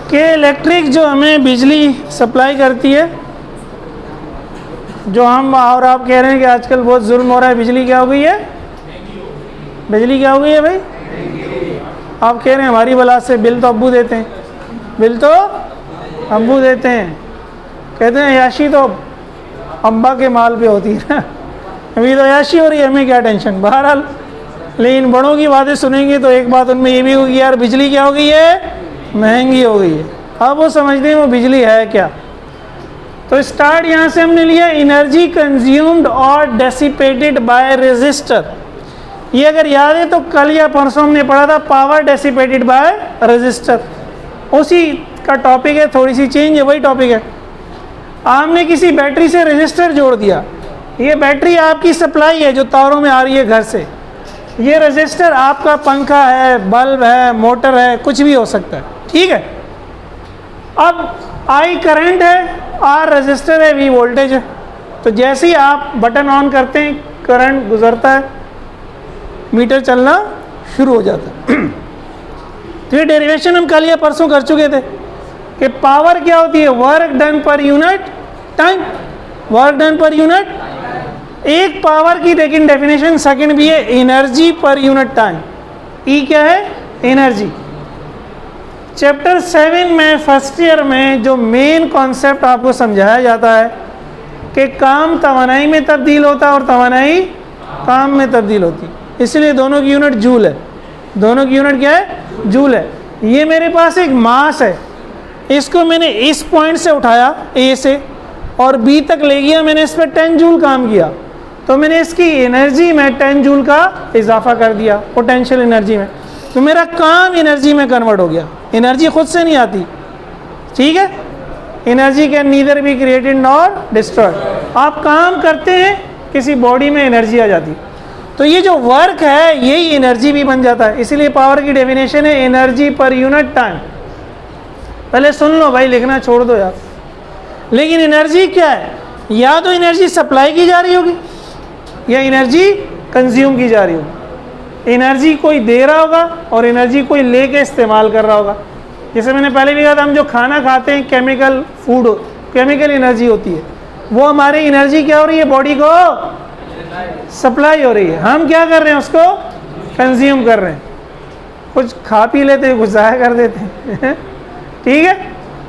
कि इलेक्ट्रिक जो हमें बिजली सप्लाई करती है, जो हम और आप कह रहे हैं कि आजकल बहुत जुल्म हो रहा है, बिजली क्या हो गई है? बिजली क्या हो गई है भाई? आप कह रहे हैं हमारी बला से बिल तो अब्बू देते हैं, बिल तो अब्बू देते हैं, कहते हैं याशी तो अम्बा के माल पे होती है ना, अभी तो याशी हो रही है, हमें क्या टेंशन। बहरहाल लेकिन बड़ों की बातें सुनेंगे तो एक बात उनमें ये भी होगी, यार बिजली क्या हो गई है? महंगी हो गई है। अब वो समझते हैं वो बिजली है क्या। तो स्टार्ट यहाँ से हमने लिया, एनर्जी कंज्यूम्ड और डेसिपेटेड बाय रेजिस्टर। ये अगर याद है तो कल या परसों हमने पढ़ा था पावर डेसिपेटेड बाय रेजिस्टर, उसी का टॉपिक है, थोड़ी सी चेंज है, वही टॉपिक है। हमने किसी बैटरी से रेजिस्टर जोड़ दिया, ये बैटरी आपकी सप्लाई है जो तारों में आ रही है घर से, ये रेजिस्टर आपका पंखा है, बल्ब है, मोटर है, कुछ भी हो सकता है, ठीक है। अब आई करंट है, आर रेजिस्टर है, वी वोल्टेज है। तो जैसे ही आप बटन ऑन करते हैं करंट गुजरता है, मीटर चलना शुरू हो जाता है। तो ये डेरिवेशन हम कल या परसों कर चुके थे कि पावर क्या होती है? Work done per unit time, work done per unit. एक पावर की लेकिन डेफिनेशन सेकंड भी है, एनर्जी पर यूनिट टाइम। ई क्या है? एनर्जी। चैप्टर 7 में फर्स्ट ईयर में जो मेन कॉन्सेप्ट आपको समझाया जाता है कि काम तवानाई में तब्दील होता है और तवानाई काम में तब्दील होती है, इसलिए दोनों की यूनिट जूल है। दोनों की यूनिट क्या है? जूल है। ये मेरे पास एक मास है, इसको मैंने इस पॉइंट से उठाया ए से और बी तक ले गया, मैंने इस पर 10 जूल काम किया, तो मैंने इसकी एनर्जी में 10 जूल का इजाफा कर दिया पोटेंशियल एनर्जी में, तो मेरा काम एनर्जी में कन्वर्ट हो गया। एनर्जी खुद से नहीं आती, ठीक है। Energy can neither be created nor destroyed. आप काम करते हैं, किसी बॉडी में एनर्जी आ जाती, तो ये जो वर्क है यही एनर्जी भी बन जाता है। इसीलिए पावर की डेफिनेशन है एनर्जी पर यूनिट टाइम। पहले सुन लो भाई, लिखना छोड़ दो यार। लेकिन एनर्जी क्या है? या तो एनर्जी सप्लाई की जा रही होगी या एनर्जी कंज्यूम की जा रही होगी। एनर्जी कोई दे रहा होगा और एनर्जी कोई लेके इस्तेमाल कर रहा होगा। जैसे मैंने पहले भी कहा था, हम जो खाना खाते हैं केमिकल फूड, केमिकल एनर्जी होती है, वो हमारी एनर्जी क्या हो रही है? बॉडी को सप्लाई हो रही है, हम क्या कर रहे हैं? उसको कंज्यूम कर रहे हैं। कुछ खा पी लेते हैं, कुछ ज़ाया कर देते हैं ठीक है,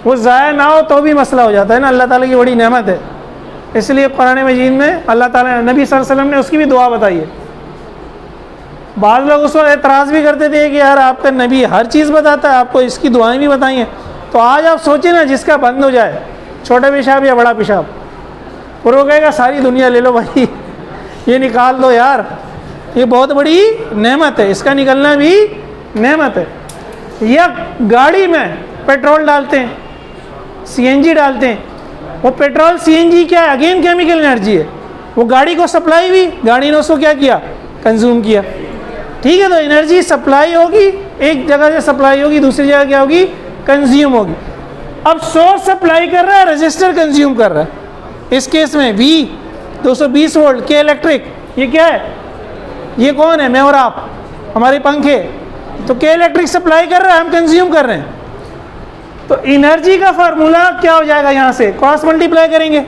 वो ज़ाया ना हो तो भी मसला हो जाता है ना। अल्लाह ताला की बड़ी नेमत है, इसलिए कुरान मजीद में अल्लाह ताला नबी सल्लल्लाहु अलैहि वसल्लम ने उसकी भी दुआ बताई है। बाद लोग उस वक्त एतराज़ भी करते थे कि यार आपका नबी हर चीज़ बताता है, आपको इसकी दुआएं भी बताई हैं। तो आज आप सोचें ना, जिसका बंद हो जाए, छोटा पेशाब या बड़ा पेशाब, और वो कहेगा सारी दुनिया ले लो भाई, ये निकाल दो यार, ये बहुत बड़ी नेमत है, इसका निकलना भी नेमत है। या गाड़ी में पेट्रोल डालते हैं, सीएनजी डालते हैं, वो पेट्रोल सीएनजी क्या है? अगेन केमिकल एनर्जी है। वो गाड़ी को सप्लाई हुई, गाड़ी ने उसको क्या किया? कंज्यूम किया, ठीक है। तो एनर्जी सप्लाई होगी, एक जगह से सप्लाई होगी, दूसरी जगह क्या होगी? कंज्यूम होगी। अब सोर्स सप्लाई कर रहा है, रजिस्टर कंज्यूम कर रहा है। इस केस में V 220 वोल्ट के इलेक्ट्रिक, ये क्या है? ये कौन है? मैं और आप, हमारे पंखे। तो के इलेक्ट्रिक सप्लाई कर रहा है, हम कंज्यूम कर रहे हैं। तो एनर्जी का फार्मूला क्या हो जाएगा? यहाँ से क्रॉस मल्टीप्लाई करेंगे,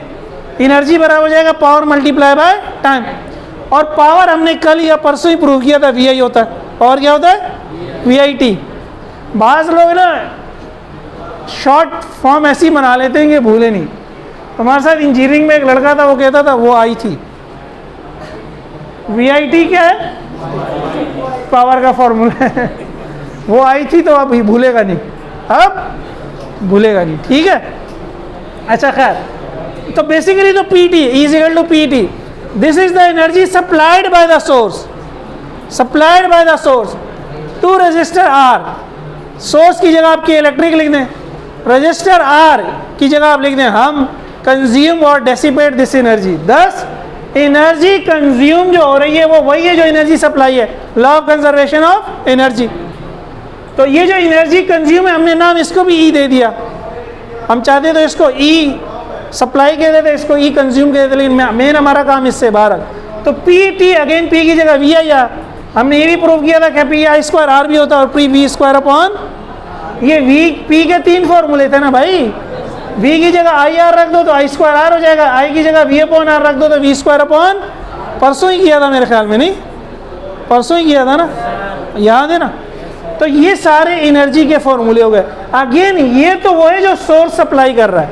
एनर्जी बराबर हो जाएगा पावर मल्टीप्लाई बाय टाइम। और पावर हमने कल या परसों ही प्रूव किया था, VI होता है। पावर क्या होता है? VIT। बाज़ लोग ना शॉर्ट फॉर्म ऐसी बना लेते हैं कि भूले नहीं। हमारे साथ इंजीनियरिंग में एक लड़का था, वो कहता था वो आई थी। VIT क्या है? पावर का फॉर्मूला है। वो आई थी तो अब भूलेगा नहीं, अब भूलेगा नहीं, ठीक है। अच्छा खैर, तो बेसिकली तो PT is equal to PT। This is the energy supplied by the source, supplied by the source to resistor R। Source की जगह आप के इलेक्ट्रिक लिख दें, रजिस्टर R की जगह आप लिख दें हम कंज्यूम और डेसिपेट दिस एनर्जी। दस एनर्जी कंज्यूम जो हो रही है वो वही है जो एनर्जी सप्लाई है, law of conservation of energy. तो ये जो एनर्जी कंज्यूम है, हमने नाम इसको भी E दे दिया। हम चाहते तो इसको E सप्लाई कह देते, इसको E कंज्यूम कह देते, लेकिन मेन हमारा काम इससे बाहर। तो PT अगेन P की जगह VI। हमने ये भी प्रूव किया था कि PI स्क्वायर R भी होता है और P V स्क्वायर अपॉन ये वी पी के 3 फॉर्मूले थे ना भाई। वी की जगह आई आर रख दो तो आई स्क्वायर आर हो जाएगा, आई की जगह वी अपॉन आर रख दो तो वी स्क्वायर अपॉन, परसों ही किया था मेरे ख्याल में, नहीं परसों ही किया था ना, याद है ना। तो ये सारे एनर्जी के फॉर्मूले हो गए। अगेन ये तो वो है जो सोर्स सप्लाई कर रहा है,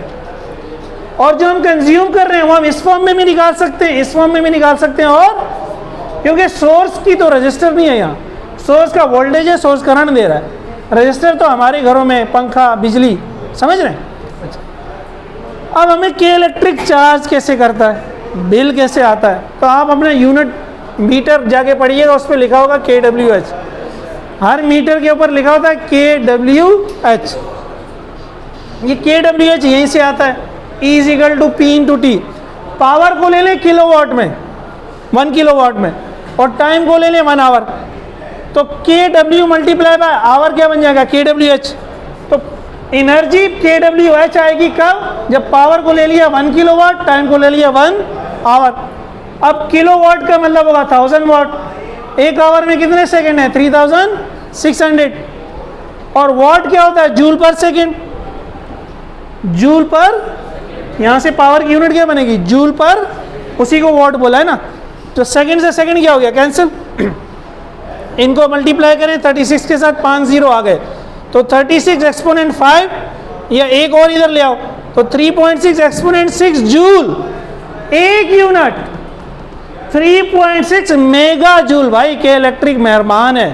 और जो हम कंज्यूम कर रहे हैं वो हम इस फॉर्म में भी निकाल सकते हैं, इस फॉर्म में भी निकाल सकते हैं। और क्योंकि सोर्स की तो रजिस्टर नहीं है यहाँ, सोर्स का वोल्टेज है, सोर्स करंट दे रहा है। रजिस्टर तो हमारे घरों में पंखा, बिजली, समझ रहे हैं। अब हमें के इलेक्ट्रिक चार्ज कैसे करता है, बिल कैसे आता है, तो आप अपना यूनिट मीटर जाके पढ़िएगा, उस पर लिखा होगा KWH। हर मीटर के ऊपर लिखा होता है KWH। ये KWH यहीं से आता है, E = P × T। पावर को ले लें किलोवाट में, 1 किलोवाट में, और टाइम को ले लें 1 आवर, तो KW × आवर क्या बन जाएगा, KWH। तो एनर्जी KWH आएगी कब, जब पावर को ले लिया 1 किलोवाट, टाइम को ले लिया 1 आवर। अब किलोवाट का मतलब होगा 1000 वाट। 1 आवर में कितने सेकंड है, 3600। और वाट क्या होता है, जूल पर सेकंड। जूल पर, यहाँ से पावर की यूनिट क्या बनेगी, जूल पर, उसी को वाट बोला है ना। तो सेकंड से सेकंड क्या हो गया, कैंसिल। इनको मल्टीप्लाई करें, 36 के साथ 5 0 आ गए, तो 36 एक्सपोनेंट 5, या एक और इधर ले आओ, तो 3.6 exponent 6 joule, 1 unit 3.6 mega joule. भाई के इलेक्ट्रिक मेहरबान है,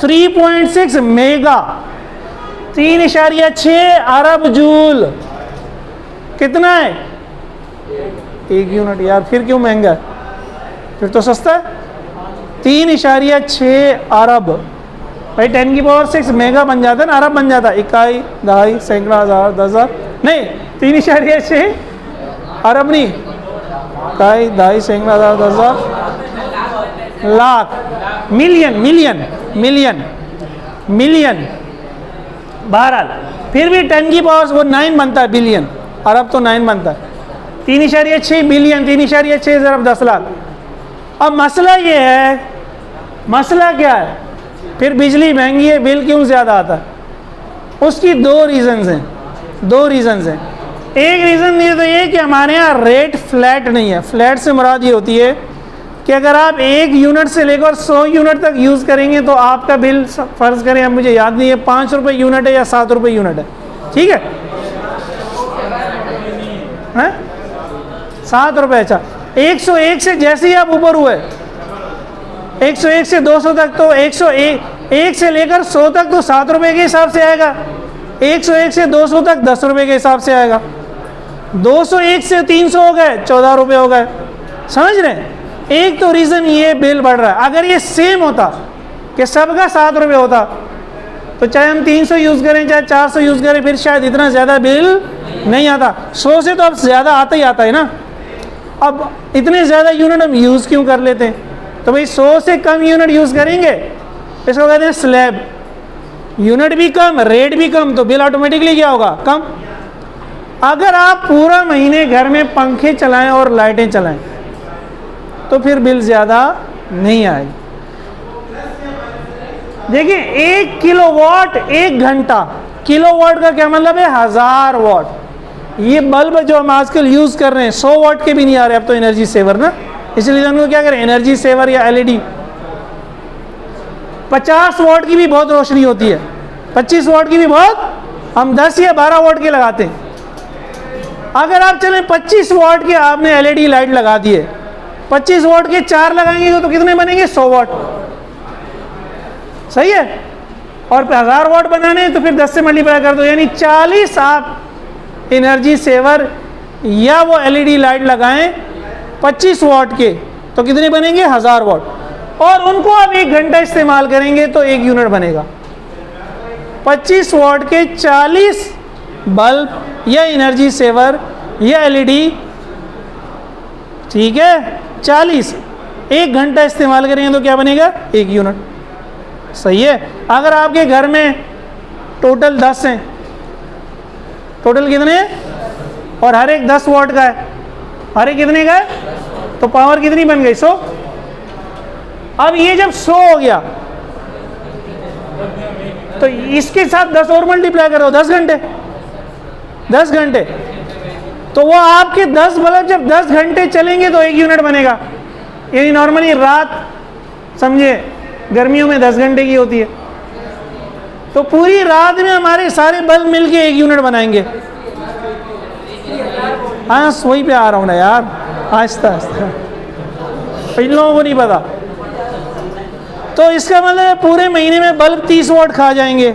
3.6 मेगा, 3.6 अरब जूल। कितना है, 1 यूनिट। यार फिर क्यों महंगा है, फिर तो सस्ता है। 3.6 अरब, भाई 10⁻⁶ मेगा बन जाता है ना, अरब बन जाता है। इकाई, दहाई, सैकड़ा, हज़ार, 10,000, नहीं 3.6 अरब नहीं, इकाई, दहाई, सैकड़ा, हज़ार, 10,000, lakh, million, million, million, million. बहरहाल फिर भी 10⁻, वो 9 बनता है, बिलियन। अरब तो 9 बनता है। 3.6 बिलियन, 3.6 ज़रब 10 लाख। अब मसला ये है, मसला क्या है, फिर बिजली महंगी है, बिल क्यों ज़्यादा आता है। उसकी 2 रीज़न्स हैं, 2 रीज़न्स हैं। एक रीज़न ये तो ये कि हमारे यहाँ रेट फ्लैट नहीं है। फ्लैट से मुराद ये होती है कि अगर आप 1 यूनिट से लेकर 100 यूनिट तक यूज़ करेंगे तो आपका बिल, फ़र्ज़ करें, अब मुझे याद नहीं है 5 रुपये यूनिट है या 7 रुपये यूनिट है, ठीक है, 7 रुपये। अच्छा, 101 से जैसे ही आप ऊपर हुए, 101 से 200 तक, तो 101 से लेकर 100 तक तो 7 रुपये के हिसाब से आएगा। 101 से 200 तक 10 रुपये के हिसाब से आएगा। 201 से 300 हो गए, 14 रुपये हो गए। समझ रहे हैं। एक तो रीज़न ये बिल बढ़ रहा है। अगर ये सेम होता कि सबका 7 रुपये होता, तो चाहे हम 300 यूज़ करें चाहे 400 यूज़ करें, फिर शायद इतना ज़्यादा बिल नहीं आता। 100 से तो अब ज़्यादा आता ही आता है ना। अब इतने ज़्यादा यूनिट हम यूज़ क्यों कर लेते हैं, तो भाई 100 से कम यूनिट यूज़ करेंगे, इसको कहते हैं स्लैब। यूनिट भी कम, रेट भी कम, तो बिल ऑटोमेटिकली क्या होगा, कम। अगर आप पूरा महीने घर में पंखे चलाएं और लाइटें चलाएं तो फिर बिल ज़्यादा नहीं आएगी। देखिए 1 किलोवाट 1 घंटा, किलोवाट का क्या मतलब है, 1000 वाट। ये बल्ब जो हम आजकल यूज़ कर रहे हैं 100 वाट के भी नहीं आ रहे अब तो, एनर्जी सेवर ना, इसलिए उनको क्या करें, एनर्जी सेवर या LED। 50 वाट की भी बहुत रोशनी होती है, 25 वाट की भी बहुत, हम 10 या 12 वाट के लगाते हैं। अगर आप चलें 25 वाट के आपने LED लाइट लगा दिए, 25 वाट के 4 लगाएंगे तो कितने बनेंगे, 100 वाट। सही है। और 1000 वाट बनाने हैं तो फिर 10 से मल्टीप्लाई कर दो, यानी 40 आप एनर्जी सेवर या वो LED लाइट लगाएं 25 वाट के, तो कितने बनेंगे, 1000 वाट। और उनको आप 1 घंटा इस्तेमाल करेंगे तो 1 यूनिट बनेगा। 25 वाट के 40 बल्ब या एनर्जी सेवर या LED, ठीक है, 40 1 घंटा इस्तेमाल करेंगे तो क्या बनेगा, 1 यूनिट। सही है। अगर आपके घर में टोटल 10 हैं, टोटल कितने हैं, और हर एक 10 वाट का है, हर एक कितने का है, तो पावर कितनी बन गई, 100। अब ये जब 100 हो गया, तो इसके साथ 10 और मल्टीप्लाई करो, 10 घंटे, 10 घंटे। तो वो आपके 10 बल्ब जब 10 घंटे चलेंगे तो 1 यूनिट बनेगा। यानी नॉर्मली रात समझे गर्मियों में 10 घंटे की होती है, तो पूरी रात में हमारे सारे बल्ब मिलके 1 यूनिट बनाएंगे। हाँ वही पे आ रहा हूँ ना यार, आहिस्ता आहिस्ता, इन लोगों को नहीं पता। तो इसका मतलब है पूरे महीने में बल्ब 30 वाट खा जाएंगे,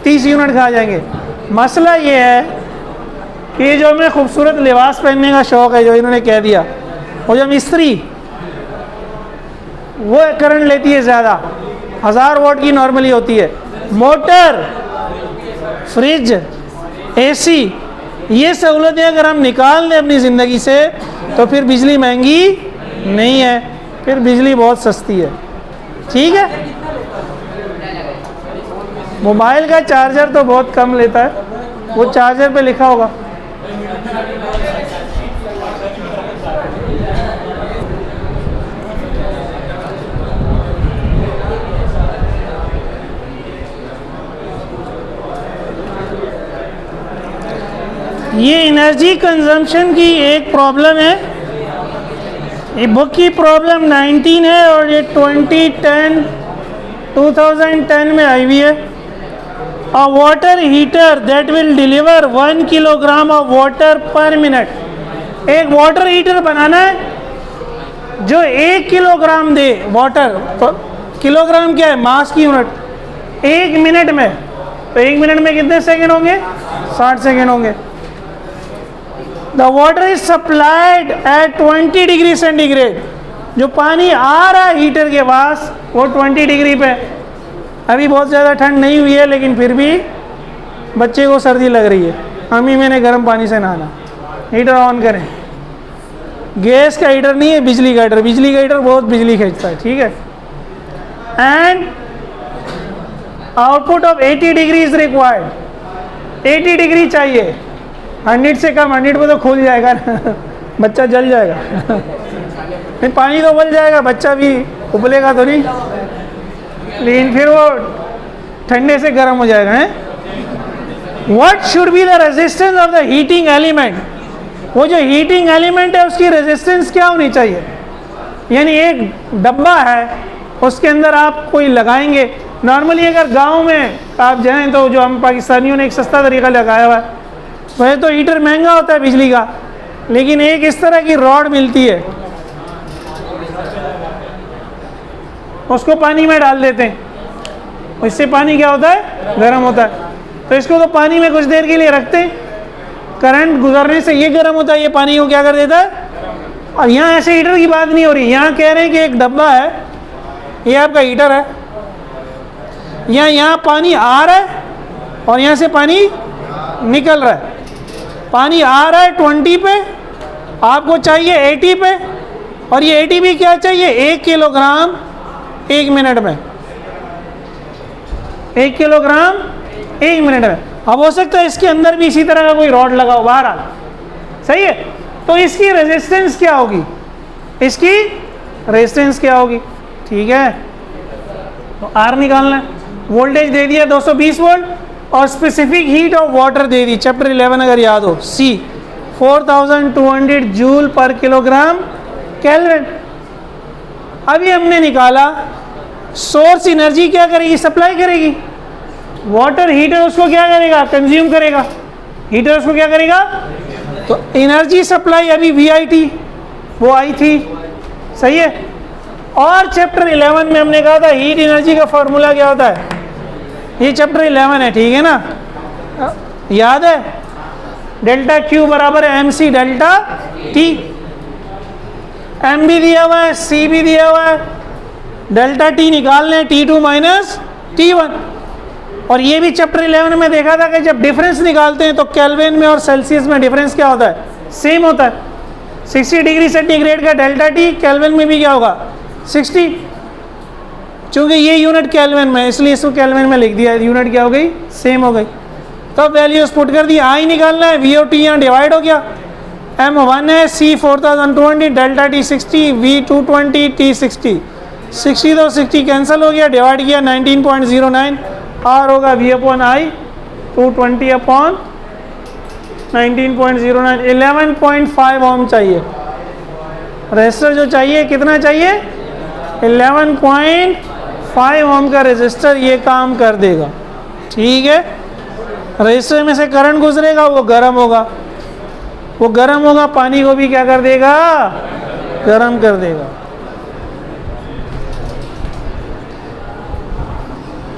30 यूनिट खा जाएंगे। मसला ये है कि जो हमें खूबसूरत लिबास पहनने का शौक़ है, जो इन्होंने कह दिया, वो जो मिस्त्री वो करंट लेती है ज़्यादा, 1000 वाट की नॉर्मली होती है। मोटर, फ्रिज, एसी, ये सहूलतें अगर हम निकाल लें अपनी ज़िंदगी से तो फिर बिजली महंगी नहीं है, फिर बिजली बहुत सस्ती है। ठीक है, मोबाइल का चार्जर तो बहुत कम लेता है, वो चार्जर पे लिखा होगा। ये एनर्जी कंजम्पशन की एक प्रॉब्लम है, ये बुक की प्रॉब्लम 19 है और ये 2010 में आई हुई है। अ water heater that will deliver 1 kilogram of water पर मिनट। एक वाटर हीटर बनाना है जो 1 किलोग्राम दे वाटर। किलोग्राम क्या है? मास की यूनिट। 1 मिनट में, तो 1 मिनट में कितने सेकेंड होंगे? 60 सेकेंड होंगे। The water is supplied eight 20 degree centigrade. जो पानी आ रहा है हीटर के पास वो 20 डिग्री पे। अभी बहुत ज़्यादा ठंड नहीं हुई है लेकिन फिर भी बच्चे को सर्दी लग रही है, अम्मी मैंने गर्म पानी से नहाना। हीटर ऑन करें। गैस का हीटर नहीं है, बिजली का हीटर। बिजली का हीटर बहुत बिजली खींचता है, ठीक है। And output of 80 degree is required. 80 degree चाहिए, 100 से कम। 100 पे तो खुल जाएगा ना बच्चा जल जाएगा नहीं, पानी तो उबल जाएगा, बच्चा भी उबलेगा तो नहीं, लेकिन फिर वो ठंडे से गर्म हो जाएगा। है what should be the resistance of the heating element. वो जो हीटिंग एलिमेंट है उसकी रेजिस्टेंस क्या होनी चाहिए? यानी एक डब्बा है उसके अंदर आप कोई लगाएंगे। नॉर्मली अगर गांव में आप जाएं तो जो हम पाकिस्तानियों ने एक सस्ता तरीका लगाया हुआ है, वह तो हीटर महंगा होता है बिजली का, लेकिन एक इस तरह की रॉड मिलती है, उसको पानी में डाल देते हैं, इससे पानी क्या होता है? गर्म होता है। तो इसको तो पानी में कुछ देर के लिए रखते हैं, करंट गुजरने से ये गर्म होता है, ये पानी को क्या कर देता है। और यहाँ ऐसे हीटर की बात नहीं हो रही, यहाँ कह रहे हैं कि एक डब्बा है, ये आपका हीटर है, यहाँ पानी आ रहा है और यहाँ से पानी निकल रहा है। पानी आ रहा है 20 पे, आपको चाहिए 80 पे, और ये 80 भी क्या चाहिए? 1 किलोग्राम 1 मिनट में। 1 किलोग्राम 1 मिनट में। अब हो सकता है इसके अंदर भी इसी तरह का कोई रॉड लगा हो बाहर, सही है। तो इसकी रेजिस्टेंस क्या होगी? इसकी रेजिस्टेंस क्या होगी? ठीक है, तो आर निकालना है। वोल्टेज दे दिया 220 वोल्ट और specific heat of water they the, chapter 11 अगर याद हो, सी 4200 जूल पर किलोग्राम केल्विन। अभी हमने निकाला सोर्स एनर्जी क्या करेगी? सप्लाई करेगी। वाटर हीटर उसको क्या करेगा? कंज्यूम करेगा। हीटर उसको क्या करेगा? तो एनर्जी सप्लाई अभी VIT वो आई थी, सही है। और चैप्टर 11 में हमने कहा था हीट एनर्जी का फॉर्मूला क्या होता है? ये चैप्टर 11 है, ठीक है ना, याद है? डेल्टा Q बराबर है MC डेल्टा T। M भी दिया हुआ है, C भी दिया हुआ है, डेल्टा T निकालने हैं, T2 माइनस T1। और ये भी चैप्टर 11 में देखा था कि जब डिफरेंस निकालते हैं तो केल्विन में और सेल्सियस में डिफरेंस क्या होता है? सेम होता है। 60 डिग्री सेंटीग्रेड का डेल्टा T केल्विन में भी क्या होगा? 60। चूँकि ये यूनिट केल्विन में, इसलिए इसको केल्विन में लिख दिया। यूनिट क्या हो गई? सेम हो गई। तो वैल्यूज पुट कर दी। आई निकालना है, VOT यहाँ डिवाइड हो गया। M1 है, C 4220, delta T 60, V 220, T 60। 60 तो 60 कैंसिल हो गया, डिवाइड किया 19.09, आर होगा वी अपॉन आई, 220 अपॉन 19.09, 11.5 ओम चाहिए। रेजिस्टर जो चाहिए कितना चाहिए? 11.5 ओम का रेजिस्टर ये काम कर देगा। ठीक है, रेजिस्टर में से करंट गुजरेगा, वो गर्म होगा, वो गर्म होगा, पानी को भी क्या कर देगा? गर्म कर देगा।